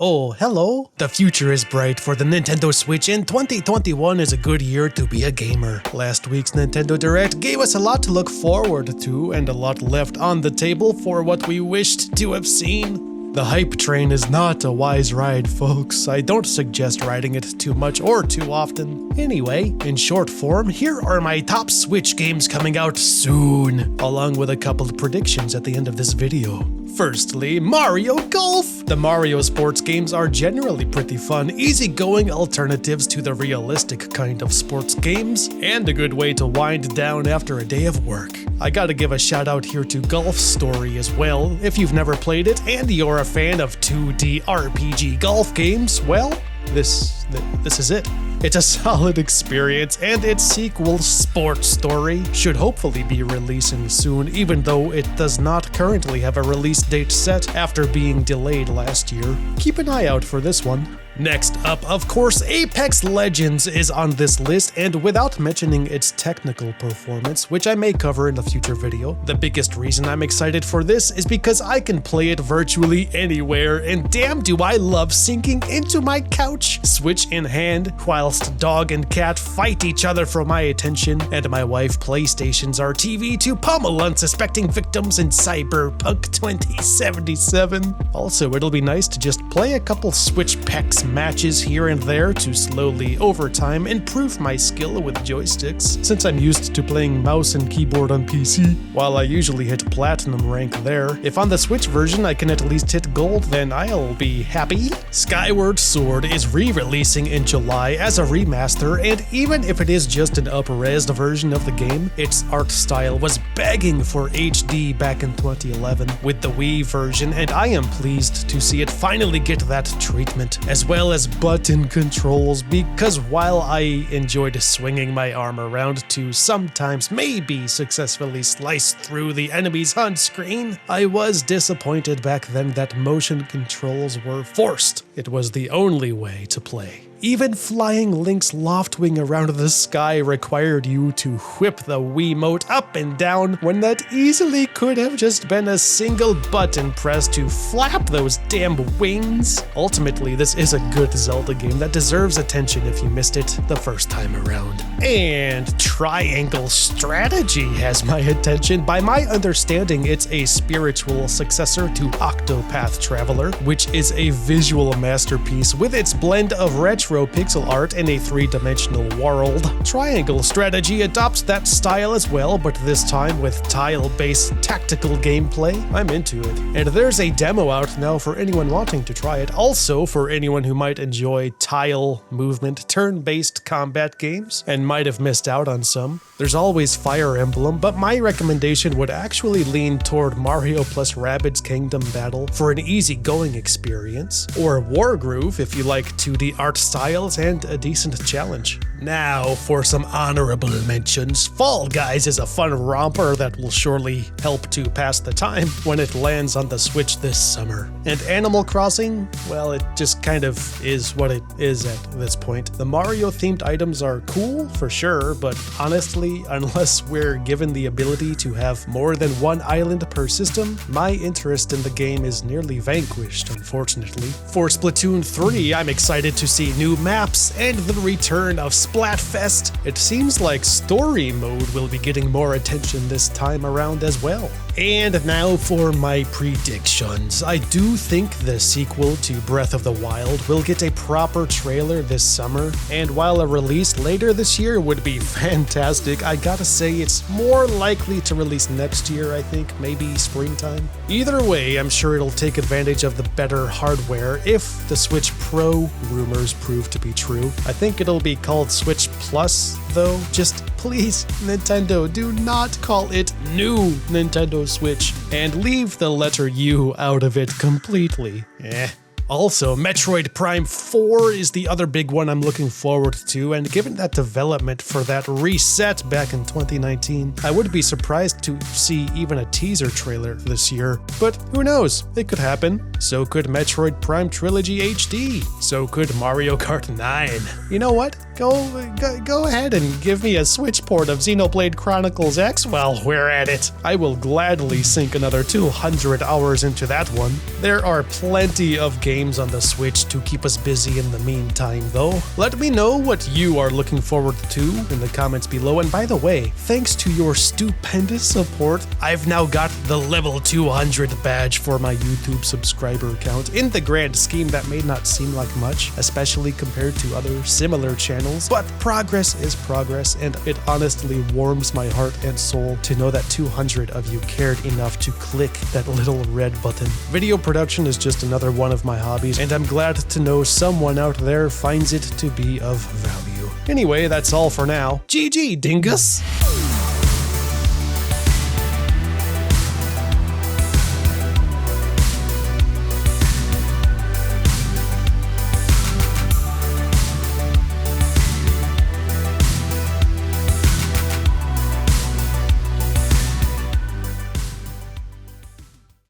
Oh, hello! The future is bright for the Nintendo Switch and 2021 is a good year to be a gamer. Last week's Nintendo Direct gave us a lot to look forward to and a lot left on the table for what we wished to have seen. The hype train is not a wise ride, folks. I don't suggest riding it too much or too often. Anyway, in short form, here are my top Switch games coming out soon, along with a couple of predictions at the end of this video. Firstly, Mario Golf! The Mario sports games are generally pretty fun, easygoing alternatives to the realistic kind of sports games, and a good way to wind down after a day of work. I gotta give a shout out here to Golf Story as well. If you've never played it and you're a fan of 2D RPG golf games, well, this is it. It's a solid experience, and its sequel, Sports Story, should hopefully be releasing soon, even though it does not currently have a release date set after being delayed last year. Keep an eye out for this one. Next up, of course, Apex Legends is on this list, and without mentioning its technical performance, which I may cover in a future video, the biggest reason I'm excited for this is because I can play it virtually anywhere, and damn do I love sinking into my couch, Switch in hand, whilst dog and cat fight each other for my attention, and my wife PlayStations our TV to pummel unsuspecting victims in Cyberpunk 2077. Also, it'll be nice to just play a couple Switch PEX matches here and there to slowly, over time, improve my skill with joysticks, since I'm used to playing mouse and keyboard on PC. While I usually hit platinum rank there, if on the Switch version I can at least hit gold, then I'll be happy. Skyward Sword is re-releasing in July as a remaster, and even if it is just an up-resed version of the game, its art style was begging for HD back in 2011 with the Wii version, and I am pleased to see it finally get that treatment, as well as button controls, because while I enjoyed swinging my arm around to sometimes maybe successfully slice through the enemy's HUD screen, I was disappointed back then that motion controls were forced. It was the only way to play. Even flying Link's Loftwing around the sky required you to whip the Wiimote up and down when that easily could have just been a single button press to flap those damn wings. Ultimately, this is a good Zelda game that deserves attention if you missed it the first time around. And Triangle Strategy has my attention. By my understanding, it's a spiritual successor to Octopath Traveler, which is a visual masterpiece with its blend of retro pixel art in a three-dimensional world. Triangle Strategy adopts that style as well, but this time with tile-based tactical gameplay. I'm into it. And there's a demo out now for anyone wanting to try it. Also, for anyone who might enjoy tile movement, turn-based combat games, and might have missed out on some. There's always Fire Emblem, but my recommendation would actually lean toward Mario plus Rabbids Kingdom Battle for an easygoing experience, or Wargroove if you like 2D art styles and a decent challenge. Now for some honorable mentions. Fall Guys is a fun romper that will surely help to pass the time when it lands on the Switch this summer. And Animal Crossing, well, it just kind of is what it is at this point. The Mario-themed items are cool, for sure, but honestly, unless we're given the ability to have more than one island per system, my interest in the game is nearly vanquished, unfortunately. For Splatoon 3, I'm excited to see new maps and the return of Splatfest. It seems like story mode will be getting more attention this time around as well. And now for my predictions. I do think the sequel to Breath of the Wild will get a proper trailer this summer, and while a release later this year would be fantastic, I gotta say it's more likely to release next year, I think, maybe springtime. Either way, I'm sure it'll take advantage of the better hardware if the Switch Pro rumors prove to be true. I think it'll be called Switch Plus, though. Just please, Nintendo, do not call it New Nintendo Switch, and leave the letter U out of it completely. Also, Metroid Prime 4 is the other big one I'm looking forward to, and given that development for that reset back in 2019, I would be surprised to see even a teaser trailer this year. But who knows? It could happen. So could Metroid Prime Trilogy HD. So could Mario Kart 9. You know what? Go ahead and give me a Switch port of Xenoblade Chronicles X while we're at it. I will gladly sink another 200 hours into that one. There are plenty of games games on the Switch to keep us busy in the meantime, though. Let me know what you are looking forward to in the comments below. And by the way, thanks to your stupendous support, I've now got the level 200 badge for my YouTube subscriber count. In the grand scheme, that may not seem like much, especially compared to other similar channels, but progress is progress, and it honestly warms my heart and soul to know that 200 of you cared enough to click that little red button. Video production is just another one of my hobbies, and I'm glad to know someone out there finds it to be of value. Anyway, that's all for now. GG, dingus!